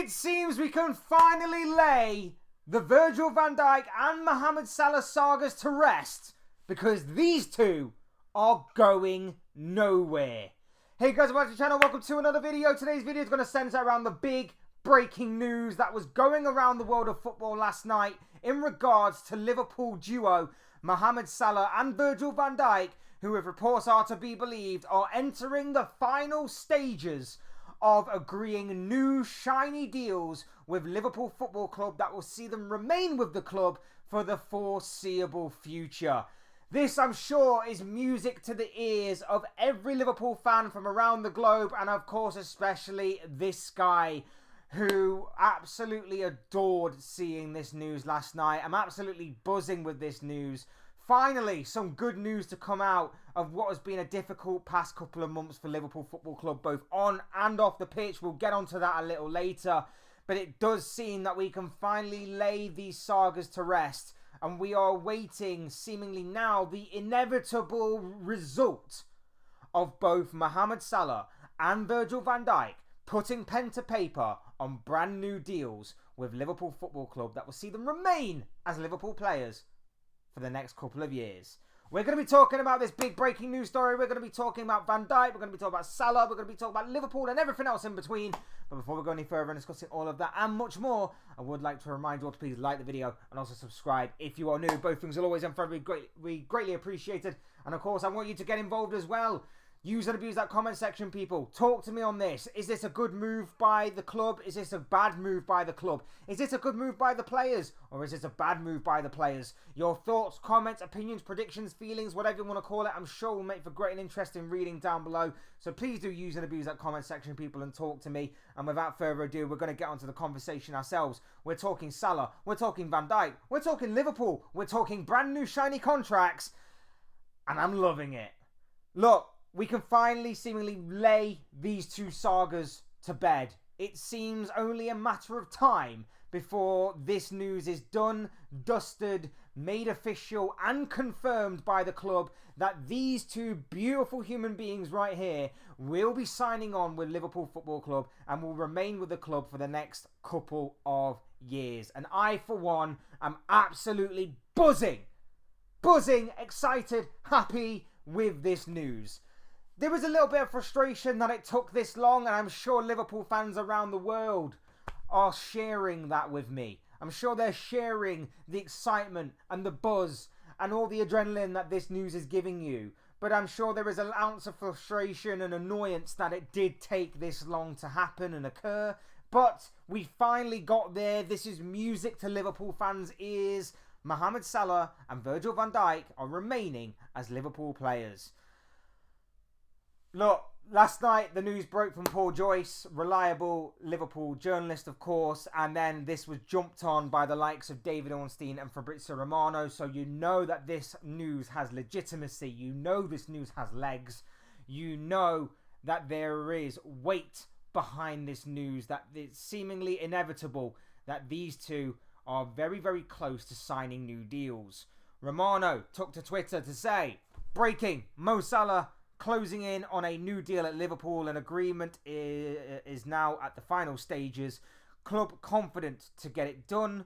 It seems we can finally lay the Virgil Van Dijk and Mohamed Salah sagas to rest, because these two are going nowhere. Hey guys, welcome to the channel. Welcome to another video. Today's video is going to center around the big breaking news that was going around the world of football last night in regards to Liverpool duo Mohamed Salah and Virgil Van Dijk, who, if reports are to be believed, are entering the final stages of agreeing new shiny deals with Liverpool Football Club that will see them remain with the club for the foreseeable future. This, I'm sure, is music to the ears of every Liverpool fan from around the globe, and of course especially this guy, who absolutely adored seeing this news last night. I'm absolutely buzzing with this news. Finally, some good news to come out of what has been a difficult past couple of months for Liverpool Football Club, both on and off the pitch. We'll get onto that a little later. But it does seem that we can finally lay these sagas to rest. And we are awaiting, seemingly now, the inevitable result of both Mohamed Salah and Virgil van Dijk putting pen to paper on brand new deals with Liverpool Football Club that will see them remain as Liverpool players for the next couple of years. We're going to be talking about this big breaking news story. We're going to be talking about Van Dijk. We're going to be talking about Salah. We're going to be talking about Liverpool and everything else in between. But before we go any further and discussing all of that and much more, I would like to remind you all to please like the video and also subscribe if you are new. Both things will always and forever be greatly appreciated. And of course, I want you to get involved as well. Use and abuse that comment section, people. Talk to me on this. Is this a good move by the club? Is this a bad move by the club? Is this a good move by the players? Or is this a bad move by the players? Your thoughts, comments, opinions, predictions, feelings, whatever you want to call it, I'm sure will make for great and interesting reading down below. So please do use and abuse that comment section, people, and talk to me. And without further ado, we're going to get onto the conversation ourselves. We're talking Salah. We're talking Van Dijk. We're talking Liverpool. We're talking brand new shiny contracts. And I'm loving it. Look, we can finally seemingly lay these two sagas to bed. It seems only a matter of time before this news is done, dusted, made official and confirmed by the club that these two beautiful human beings right here will be signing on with Liverpool Football Club and will remain with the club for the next couple of years. And I, for one, am absolutely buzzing, excited, happy with this news. There was a little bit of frustration that it took this long, and I'm sure Liverpool fans around the world are sharing that with me. I'm sure they're sharing the excitement and the buzz and all the adrenaline that this news is giving you. But I'm sure there is an ounce of frustration and annoyance that it did take this long to happen and occur. But we finally got there. This is music to Liverpool fans' ears. Mohamed Salah and Virgil van Dijk are remaining as Liverpool players. Look, last night the news broke from Paul Joyce, reliable Liverpool journalist, of course, and then this was jumped on by the likes of David Ornstein and Fabrizio Romano, so you know that this news has legitimacy, you know this news has legs, you know that there is weight behind this news, that it's seemingly inevitable that these two are very, very close to signing new deals. Romano took to Twitter to say, breaking, Mo Salah closing in on a new deal at Liverpool. An agreement is now at the final stages. Club confident to get it done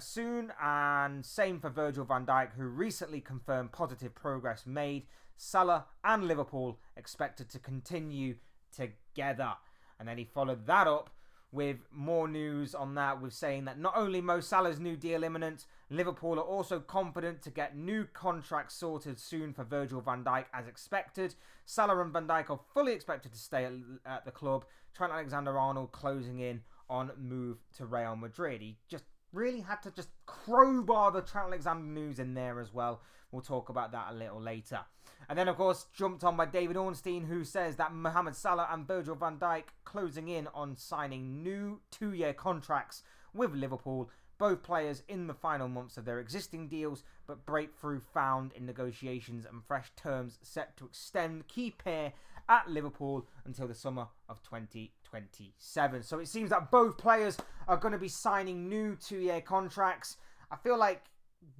soon. And same for Virgil van Dijk, who recently confirmed positive progress made. Salah and Liverpool expected to continue together. And then he followed that up with more news on that, with saying that not only Mo Salah's new deal imminent, Liverpool are also confident to get new contracts sorted soon for Virgil van Dijk as expected. Salah and Van Dijk are fully expected to stay at the club. Trent Alexander-Arnold closing in on move to Real Madrid. He just really had to just crowbar the Trent Alexander news in there as well. We'll talk about that a little later. And then, of course, jumped on by David Ornstein, who says that Mohamed Salah and Virgil van Dijk closing in on signing new 2-year contracts with Liverpool. Both players in the final months of their existing deals, but breakthrough found in negotiations and fresh terms set to extend key pair at Liverpool until the summer of 2027. So it seems that both players are going to be signing new 2-year contracts. I feel like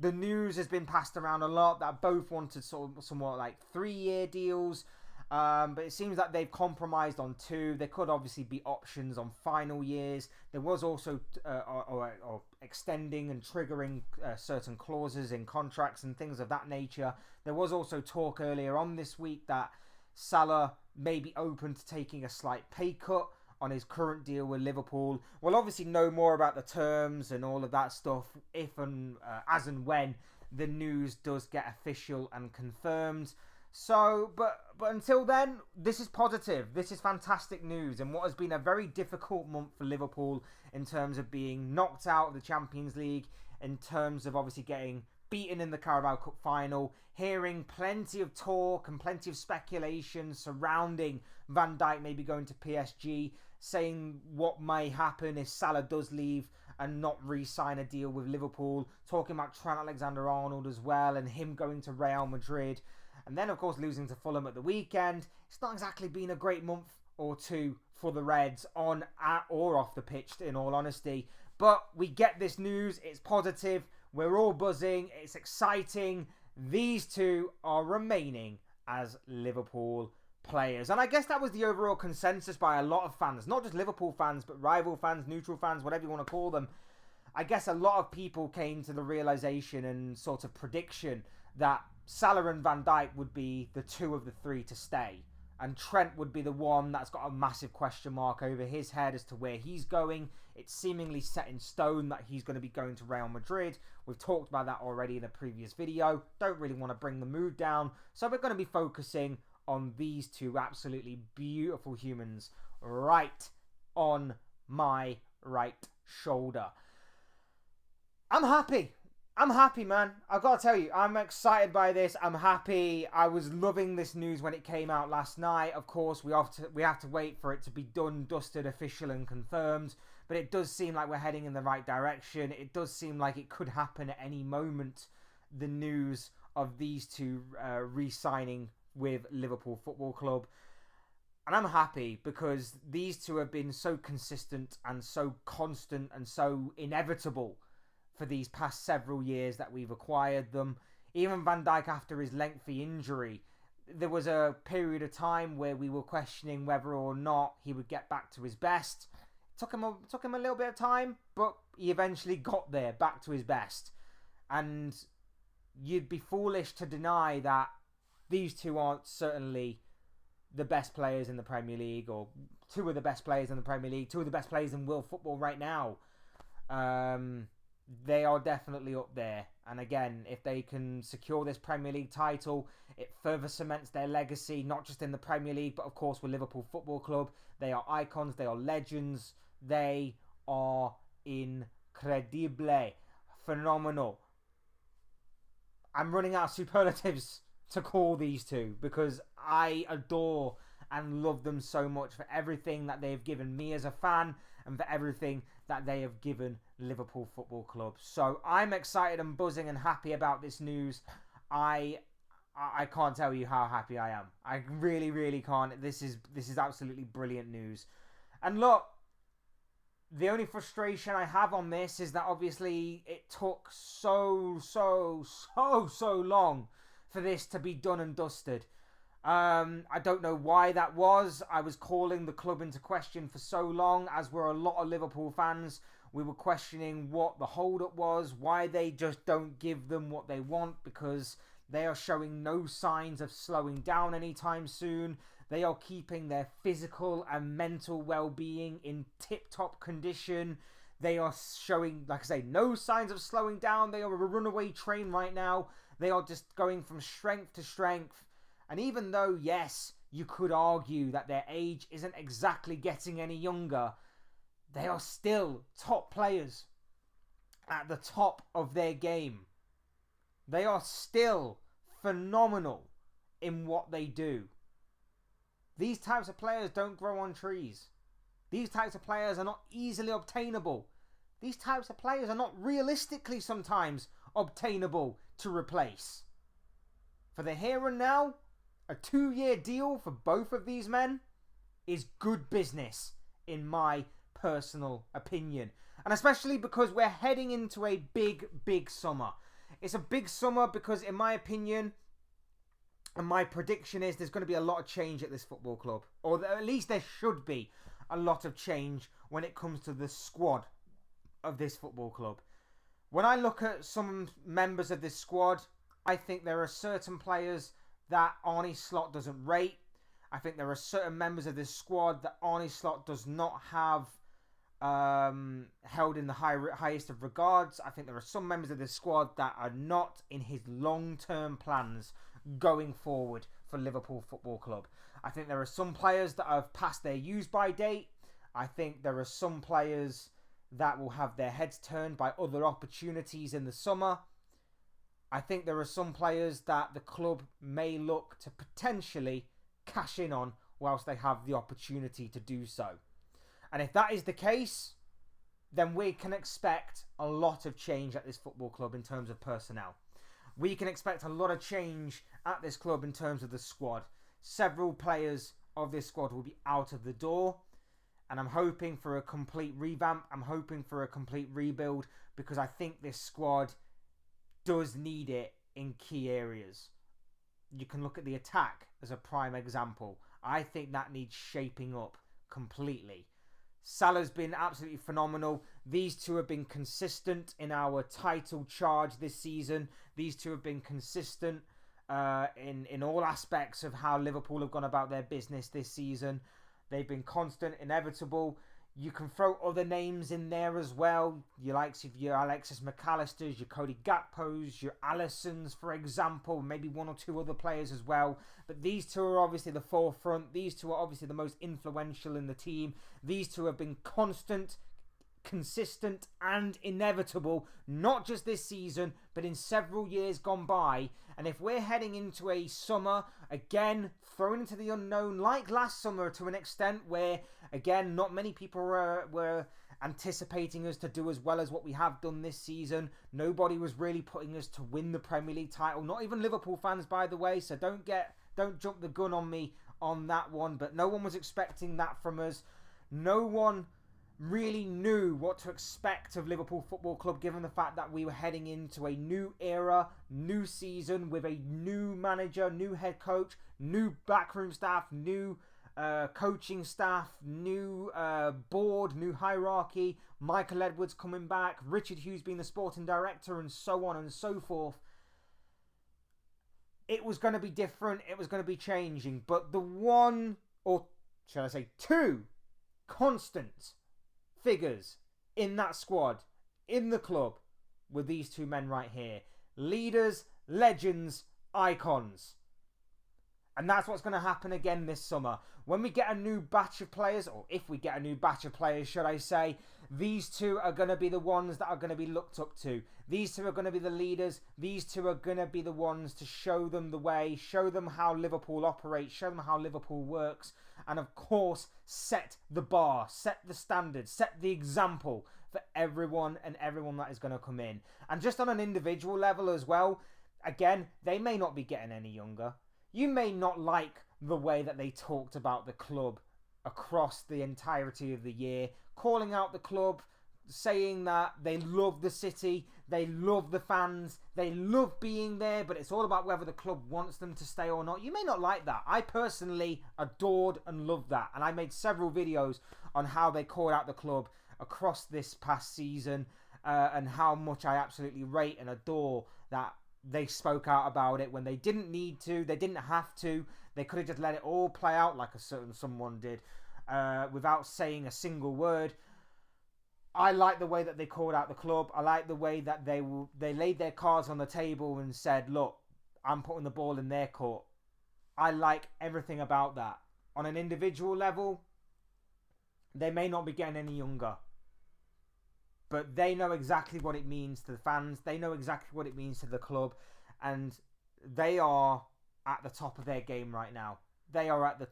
the news has been passed around a lot that both wanted somewhat like 3-year deals. But it seems that they've compromised on 2. There could obviously be options on final years. There was also or extending and triggering certain clauses in contracts and things of that nature. There was also talk earlier on this week that Salah may be open to taking a slight pay cut on his current deal with Liverpool. We'll obviously know more about the terms and all of that stuff if and as and when the news does get official and confirmed. So, but until then, this is positive. This is fantastic news. And what has been a very difficult month for Liverpool in terms of being knocked out of the Champions League, in terms of obviously getting beaten in the Carabao Cup final, hearing plenty of talk and plenty of speculation surrounding Van Dijk maybe going to PSG, saying what may happen if Salah does leave and not re-sign a deal with Liverpool, talking about Trent Alexander-Arnold as well and him going to Real Madrid. And then, of course, losing to Fulham at the weekend. It's not exactly been a great month or 2 for the Reds on or off the pitch, in all honesty. But we get this news. It's positive. We're all buzzing. It's exciting. These 2 are remaining as Liverpool players. And I guess that was the overall consensus by a lot of fans. Not just Liverpool fans, but rival fans, neutral fans, whatever you want to call them. I guess a lot of people came to the realization and sort of prediction that Salah and Van Dijk would be the 2 of the 3 to stay. And Trent would be the one that's got a massive question mark over his head as to where he's going. It's seemingly set in stone that he's going to be going to Real Madrid. We've talked about that already in a previous video. Don't really want to bring the mood down. So we're going to be focusing on these 2 absolutely beautiful humans right on my right shoulder. I'm happy, man. I've got to tell you, I'm excited by this. I'm happy. I was loving this news when it came out last night. Of course, we have to wait for it to be done, dusted, official and confirmed. But it does seem like we're heading in the right direction. It does seem like it could happen at any moment. The news of these 2 re-signing with Liverpool Football Club. And I'm happy because these 2 have been so consistent and so constant and so inevitable for these past several years that we've acquired them. Even Van Dijk, after his lengthy injury, there was a period of time where we were questioning whether or not he would get back to his best. It took him a little bit of time, but he eventually got there, back to his best. And you'd be foolish to deny that these 2 aren't certainly the best players in the Premier League, or 2 of the best players in the Premier League, 2 of the best players in world football right now. They are definitely up there. And again, if they can secure this Premier League title, it further cements their legacy, not just in the Premier League, but of course with Liverpool Football Club. They are icons, they are legends, they are incredible, phenomenal. I'm running out of superlatives to call these 2 because I adore and love them so much for everything that they've given me as a fan and for everything that they have given Liverpool Football Club. So I'm excited and buzzing and happy about this news. I can't tell you how happy I am. I really, really can't. This is absolutely brilliant news. And look, the only frustration I have on this is that obviously it took so long for this to be done and dusted. I don't know why that was. I was calling the club into question for so long, as were a lot of Liverpool fans. We were questioning what the hold-up was, why they just don't give them what they want, because they are showing no signs of slowing down anytime soon. They are keeping their physical and mental well-being in tip-top condition. They are showing, like I say, no signs of slowing down. They are a runaway train right now. They are just going from strength to strength. And even though, yes, you could argue that their age isn't exactly getting any younger, they are still top players at the top of their game. They are still phenomenal in what they do. These types of players don't grow on trees. These types of players are not easily obtainable. These types of players are not realistically sometimes obtainable to replace. For the here and now, a 2-year deal for both of these men is good business, in my personal opinion. And especially because we're heading into a big summer. It's a big summer because, in my opinion, And my prediction is there's going to be a lot of change at this football club. Or at least there should be a lot of change when it comes to the squad of this football club. When I look at some members of this squad, I think there are certain players that Arne Slot doesn't rate. I think there are certain members of this squad that Arne Slot does not have held in the highest of regards. I think there are some members of this squad that are not in his long-term plans going forward for Liverpool Football Club. I think there are some players that have passed their use-by date. I think there are some players that will have their heads turned by other opportunities in the summer. I think there are some players that the club may look to potentially cash in on whilst they have the opportunity to do so. And if that is the case, then we can expect a lot of change at this football club in terms of personnel. We can expect a lot of change at this club in terms of the squad. Several players of this squad will be out of the door. And I'm hoping for a complete revamp. I'm hoping for a complete rebuild because I think this squad does need it in key areas. You can look at the attack as a prime example. I think that needs shaping up completely. Salah's been absolutely phenomenal. These two have been consistent in our title charge this season. These two have been consistent in all aspects of how Liverpool have gone about their business this season. They've been constant, inevitable. You can throw other names in there as well. Your likes of your Alexis McAllisters, your Cody Gakpos, your Allisons, for example. Maybe one or two other players as well. But these two are obviously the forefront. These two are obviously the most influential in the team. These two have been constant, consistent and inevitable, not just this season, but in several years gone by. And if we're heading into a summer, again, thrown into the unknown, like last summer to an extent, where, again, not many people were anticipating us to do as well as what we have done this season. Nobody was really putting us to win the Premier League title, not even Liverpool fans, by the way, so don't jump the gun on me on that one, but no one was expecting that from us. No one really knew what to expect of Liverpool Football Club, given the fact that we were heading into a new era, new season with a new manager, new head coach, new backroom staff, new coaching staff, new board, new hierarchy, Michael Edwards coming back, Richard Hughes being the sporting director, and so on and so forth. It was going to be different, it was going to be changing, but the one, or shall I say two, constant figures in that squad, in the club, were these two men right here. Leaders, legends, icons. And that's what's going to happen again this summer. When we get a new batch of players, or if we get a new batch of players, should I say, these two are going to be the ones that are going to be looked up to. These two are going to be the leaders. These two are going to be the ones to show them the way, show them how Liverpool operates, show them how Liverpool works, and of course, set the bar, set the standard, set the example for everyone and everyone that is going to come in. And just on an individual level as well, again, they may not be getting any younger. You may not like the way that they talked about the club across the entirety of the year, calling out the club, saying that they love the city, they love the fans, they love being there, but it's all about whether the club wants them to stay or not. You may not like that. I personally adored and loved that, and I made several videos on how they called out the club across this past season, and how much I absolutely rate and adore that they spoke out about it when they didn't need to, they didn't have to. They could have just let it all play out like a certain someone did, without saying a single word. I like the way that they called out the club. I like the way that they laid their cards on the table and said, look, I'm putting the ball in their court. I like everything about that. On an individual level, they may not be getting any younger, but they know exactly what it means to the fans. They know exactly what it means to the club, and they are at the top of their game right now. They are at the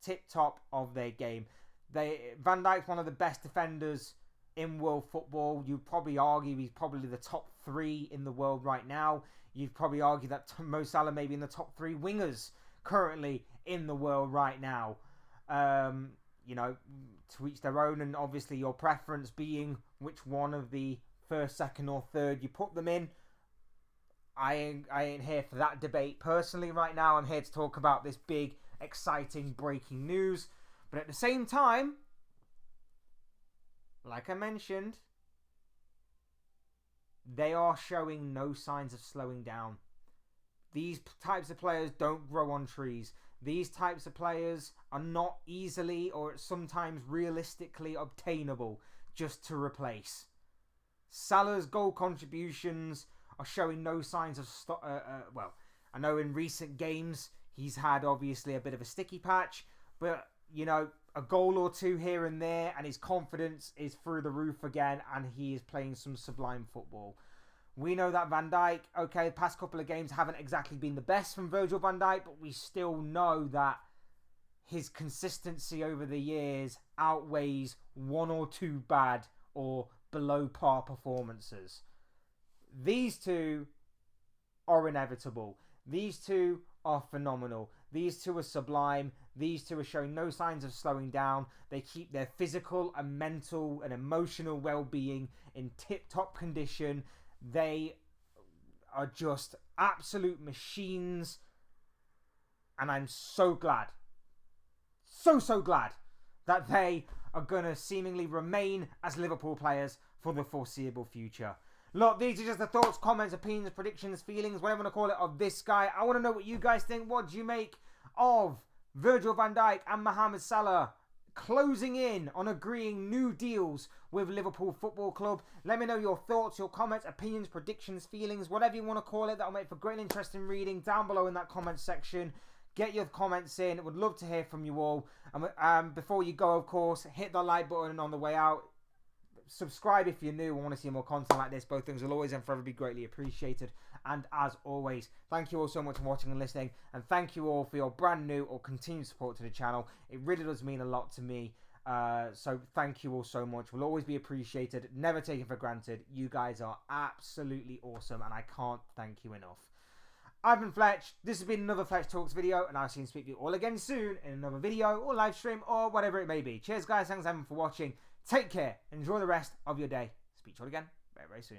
tip-top of their game. Van Dijk's one of the best defenders in world football. You'd probably argue he's probably the top 3 in the world right now. You'd probably argue that Mo Salah may be in the top 3 wingers currently in the world right now. To each their own, and obviously your preference being which one of the first, second or third you put them in. I ain't here for that debate personally right now. I'm here to talk about this big, exciting, breaking news. But at the same time, like I mentioned, they are showing no signs of slowing down. These types of players don't grow on trees. These types of players are not easily or sometimes realistically obtainable just to replace. Salah's goal contributions are showing no signs of well, I know in recent games he's had obviously a bit of a sticky patch, but you know, a goal or two here and there and his confidence is through the roof again and he is playing some sublime football. We know that Van Dijk, okay, the past couple of games haven't exactly been the best from Virgil van Dijk, but we still know that his consistency over the years outweighs one or two bad or below par performances. These two are inevitable. These two are phenomenal. These two are sublime. These two are showing no signs of slowing down. They keep their physical and mental and emotional well-being in tip-top condition. They are just absolute machines. And I'm so glad, so glad that they are going to seemingly remain as Liverpool players for the foreseeable future. Look, these are just the thoughts, comments, opinions, predictions, feelings, whatever you want to call it, of this guy. I want to know what you guys think. What do you make of Virgil van Dijk and Mohamed Salah closing in on agreeing new deals with Liverpool Football Club? Let me know your thoughts, your comments, opinions, predictions, feelings, whatever you want to call it. That'll make for great and interesting reading down below in that comment section. Get your comments in. Would love to hear from you all. And before you go, of course, hit the like button on the way out. Subscribe if you're new and want to see more content like this. Both things will always and forever be greatly appreciated. And as always, thank you all so much for watching and listening. And thank you all for your brand new or continued support to the channel. It really does mean a lot to me. So thank you all so much. Will always be appreciated. Never taken for granted. You guys are absolutely awesome. And I can't thank you enough. I've been Fletch. This has been another Fletch Talks video. And I'll see you and speak to you all again soon in another video or live stream or whatever it may be. Cheers guys. Thanks everyone for watching. Take care. Enjoy the rest of your day. Speak to you all again very, very soon.